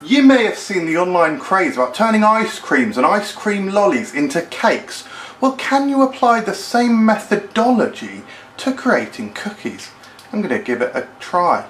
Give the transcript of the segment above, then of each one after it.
You may have seen the online craze about turning ice creams and ice cream lollies into cakes. Well, can you apply the same methodology to creating cookies? I'm going to give it a try.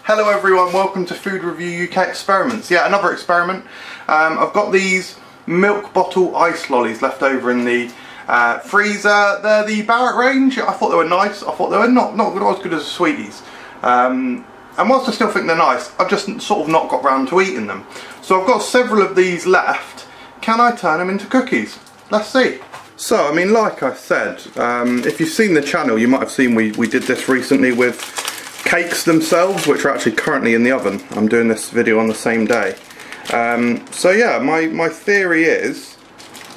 Hello everyone, welcome to Food Review UK Experiments. Yeah, another experiment. I've got these milk bottle ice lollies left over in the freezer. They're the Barrett range. I thought they were nice. I thought they were not as good as the sweeties. And whilst I still think they're nice, I've just sort of not got round to eating them. So I've got several of these left. Can I turn them into cookies? Let's see. So, I mean, like I said, if you've seen the channel, you might have seen we did this recently with cakes themselves, which are actually currently in the oven. I'm doing this video on the same day. So yeah, my theory is,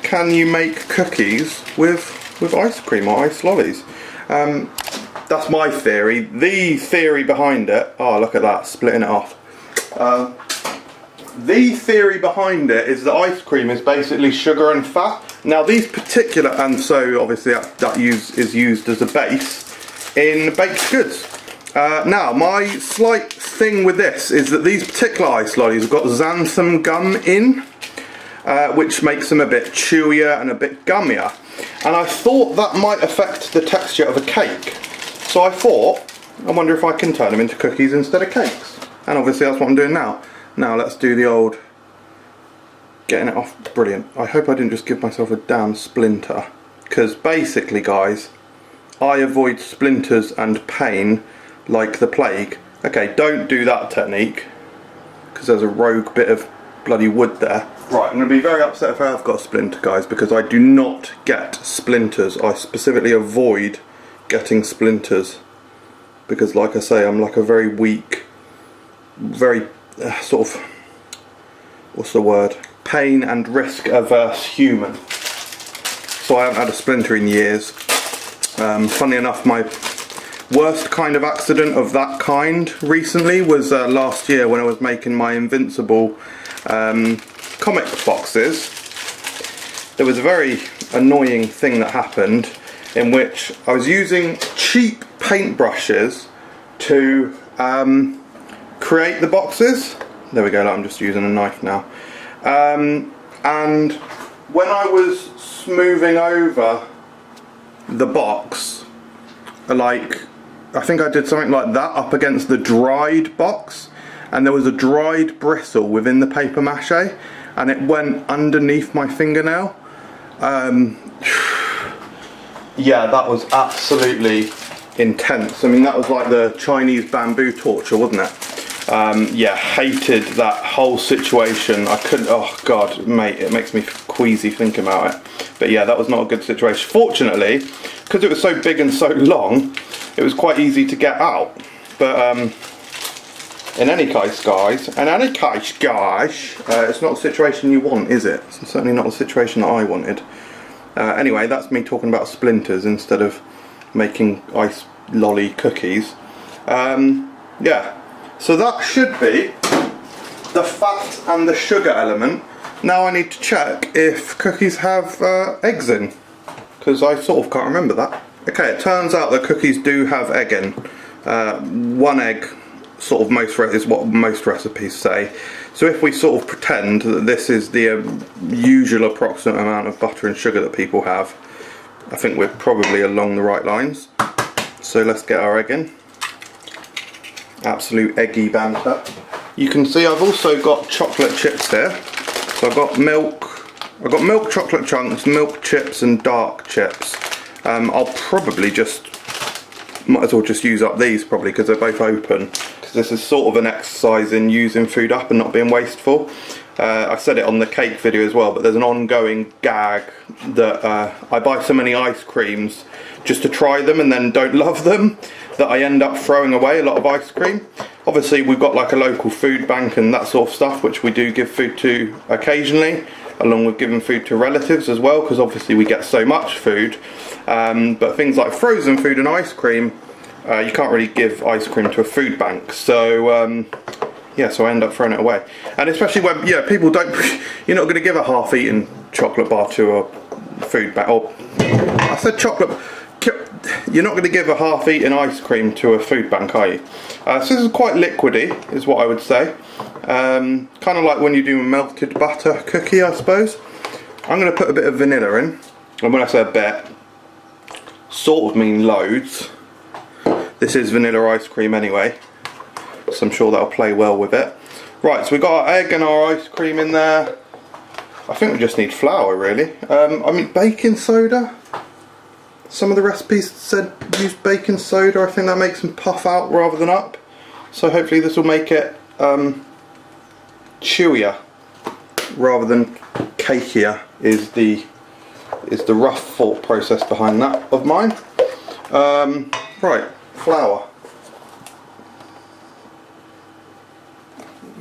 can you make cookies with ice cream or ice lollies? That's my theory. The theory behind it, oh look at that, splitting it off. The theory behind it is that ice cream is basically sugar and fat. Now these particular, and so obviously that is used as a base in baked goods. Now, my slight thing with this is that these particular ice lollies have got xanthan gum in, which makes them a bit chewier and a bit gummier. And I thought that might affect the texture of a cake. So I thought, I wonder if I can turn them into cookies instead of cakes. And obviously that's what I'm doing now. Now let's do the old getting it off. Brilliant. I hope I didn't just give myself a damn splinter. Because basically, guys, I avoid splinters and pain like the plague. Okay, don't do that technique, because there's a rogue bit of bloody wood there. Right, I'm going to be very upset if I have got a splinter, guys, because I do not get splinters. I specifically avoid getting splinters, because like I say, I'm like a very weak, very sort of, what's the word, pain and risk averse human. So I haven't had a splinter in years. Funnily enough, my worst kind of accident of that kind recently was last year when I was making my Invincible comic boxes. There was a very annoying thing that happened in which I was using cheap paintbrushes to create the boxes. There we go, I'm just using a knife now. And when I was smoothing over the box, I think I did something like that up against the dried box, and there was a dried bristle within the paper mache, and it went underneath my fingernail. Yeah, that was absolutely intense. I mean, that was like the Chinese bamboo torture, wasn't it? Yeah, hated that whole situation. I couldn't, oh god, mate, it makes me queasy thinking about it. But yeah, that was not a good situation. Fortunately, because it was so big and so long, it was quite easy to get out. But in any case, guys, it's not a situation you want, is it? It's certainly not a situation that I wanted. Anyway, that's me talking about splinters instead of making ice lolly cookies. Yeah, so that should be the fat and the sugar element. Now I need to check if cookies have eggs in, because I sort of can't remember that. Okay, it turns out that cookies do have egg in. One egg sort of is what most recipes say. So if we sort of pretend that this is the usual approximate amount of butter and sugar that people have, I think we're probably along the right lines. So let's get our egg in. Absolute eggy banter. You can see I've also got chocolate chips here. So I've got milk chocolate chunks, milk chips and dark chips. I'll probably might as well just use up these probably, because they're both open. Because this is sort of an exercise in using food up and not being wasteful. I said it on the cake video as well, but there's an ongoing gag that I buy so many ice creams just to try them and then don't love them, that I end up throwing away a lot of ice cream. Obviously we've got like a local food bank and that sort of stuff, which we do give food to occasionally, along with giving food to relatives as well, because obviously we get so much food. But things like frozen food and ice cream, you can't really give ice cream to a food bank. So yeah, so I end up throwing it away. And especially when, yeah, people don't, you're not going to give a half-eaten chocolate bar to a food bag. Or I said chocolate. You're not going to give a half-eaten ice cream to a food bank, are you? So this is quite liquidy, is what I would say. Kind of like when you do a melted butter cookie, I suppose. I'm going to put a bit of vanilla in. And when I say a bit, sort of mean loads. This is vanilla ice cream anyway, so I'm sure that'll play well with it. Right, so we've got our egg and our ice cream in there. I think we just need flour, really. I mean, baking soda. Some of the recipes said use baking soda. I think that makes them puff out rather than up. So hopefully this will make it chewier rather than cakier is the rough thought process behind that of mine. Right, flour.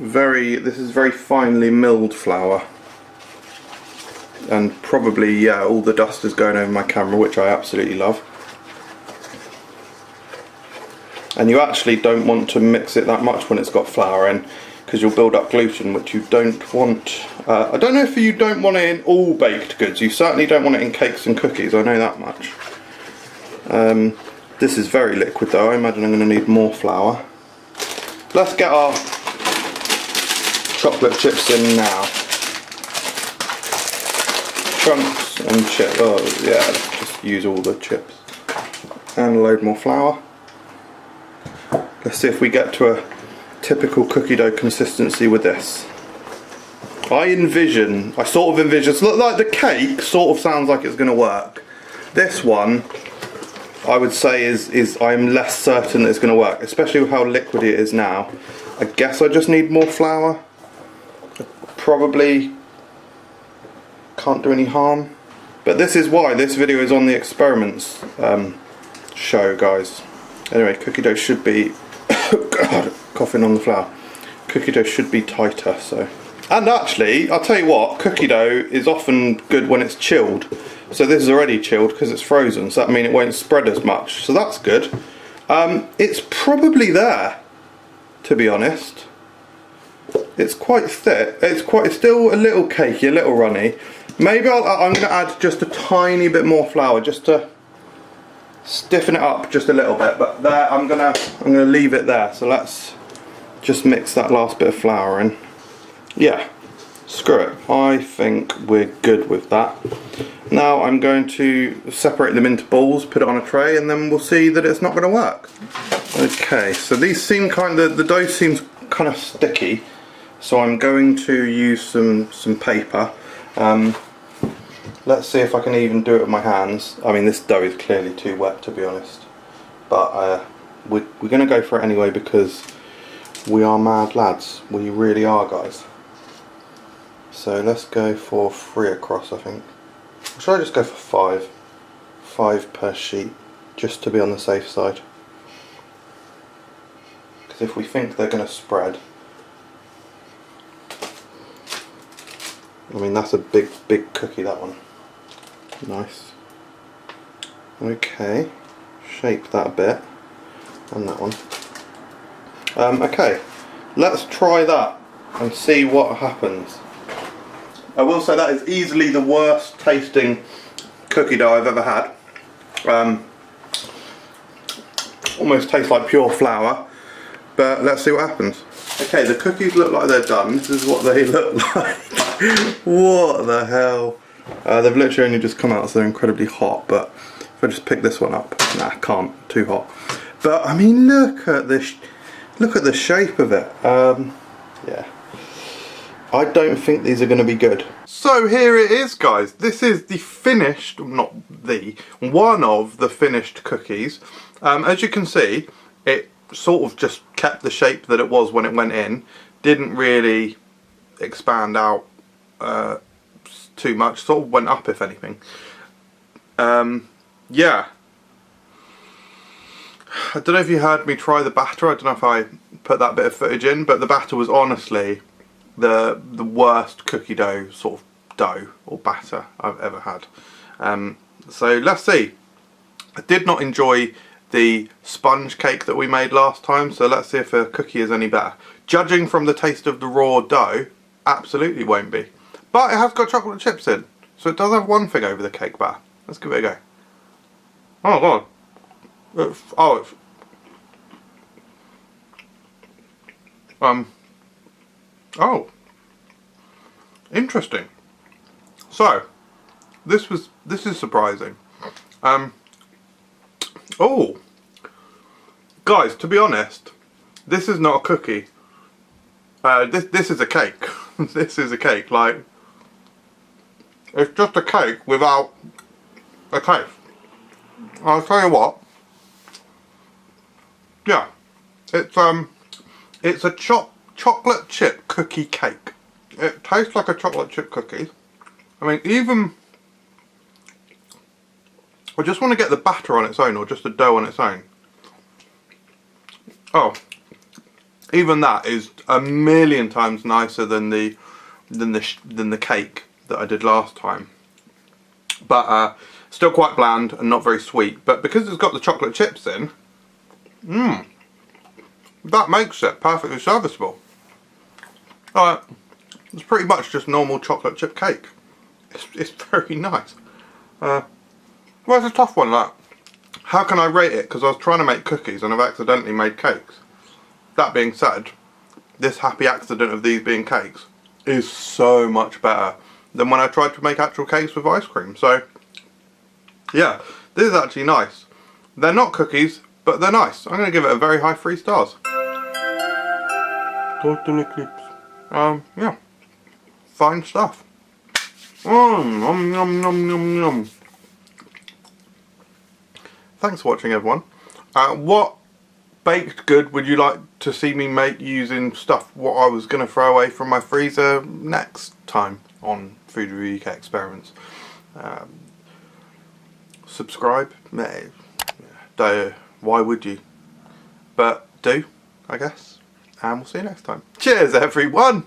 This is very finely milled flour. And probably, yeah, all the dust is going over my camera, which I absolutely love. And you actually don't want to mix it that much when it's got flour in, because you'll build up gluten, which you don't want. I don't know if you don't want it in all baked goods. You certainly don't want it in cakes and cookies, I know that much. This is very liquid though. I imagine I'm going to need more flour. Let's get our chocolate chips in now. Chunks and chips. Oh yeah, let's just use all the chips. And a load more flour. Let's see if we get to a typical cookie dough consistency with this. I sort of envision, look like the cake sort of sounds like it's going to work. This one, I would say is I'm less certain that it's going to work, especially with how liquidy it is now. I guess I just need more flour. Probably can't do any harm, but this is why this video is on the experiments show, guys. Anyway, cookie dough should be God, coughing on the flour. Cookie dough should be tighter, so. And actually, I'll tell you what, cookie dough is often good when it's chilled. So this is already chilled because it's frozen, so that means it won't spread as much. So that's good. It's probably there, to be honest. It's quite thick. It's still a little cakey, a little runny. Maybe I'm going to add just a tiny bit more flour just to stiffen it up just a little bit. But there, I'm gonna leave it there. So let's just mix that last bit of flour in. Yeah, screw it. I think we're good with that. Now I'm going to separate them into balls, put it on a tray, and then we'll see that it's not going to work. Okay, so these seem the dough seems kind of sticky. So I'm going to use some paper. Let's see if I can even do it with my hands. I mean, this dough is clearly too wet, to be honest. But we're going to go for it anyway because we are mad lads. We really are, guys. So let's go for 3 across, I think. Or should I just go for 5? 5 per sheet, just to be on the safe side. Because if we think they're going to spread, I mean, that's a big cookie, that one. Nice. Okay, shape that a bit, and that one. Okay, let's try that and see what happens. I will say that is easily the worst tasting cookie dough I've ever had. Almost tastes like pure flour, but let's see what happens. Okay, the cookies look like they're done. This is what they look like. What the hell? They've literally only just come out, so they're incredibly hot, but if I just pick this one up, nah, can't, too hot. But I mean, look at this, look at the shape of it. Yeah, I don't think these are going to be good. So here it is, guys. This is the finished, one of the finished cookies. As you can see, it sort of just kept the shape that it was when it went in. Didn't really expand out too much, sort of went up if anything. Yeah, I don't know if you heard me try the batter. I don't know if I put that bit of footage in, but the batter was honestly the worst cookie dough sort of dough or batter I've ever had. So let's see. I did not enjoy the sponge cake that we made last time, so let's see if a cookie is any better. Judging from the taste of the raw dough, absolutely won't be. But it has got chocolate chips in, So it does have one thing over the cake batter. Let's give it a go. Oh god. Oh, interesting. So, this is surprising. Oh, guys, to be honest, this is not a cookie. This is a cake. This is a cake. Like, it's just a cake without a taste. I'll tell you what. Yeah, it's a chocolate chip cookie cake. It tastes like a chocolate chip cookie. I mean, even I just want to get the batter on its own, or just the dough on its own. Oh, even that is a million times nicer than the cake that I did last time. But still quite bland and not very sweet. But because it's got the chocolate chips in, that makes it perfectly serviceable. It's pretty much just normal chocolate chip cake. It's very nice. Well, it's a tough one, like, how can I rate it? Because I was trying to make cookies and I've accidentally made cakes. That being said, this happy accident of these being cakes is so much better than when I tried to make actual cakes with ice cream. So, yeah, this is actually nice. They're not cookies, but they're nice. I'm going to give it a very high 3 stars. Yeah, fine stuff. Nom, nom, nom, nom, nom. Thanks for watching, everyone. What baked good would you like to see me make using stuff what I was going to throw away from my freezer next time on Food Review UK Experiments? Subscribe? Why would you? But do, I guess. And we'll see you next time. Cheers, everyone!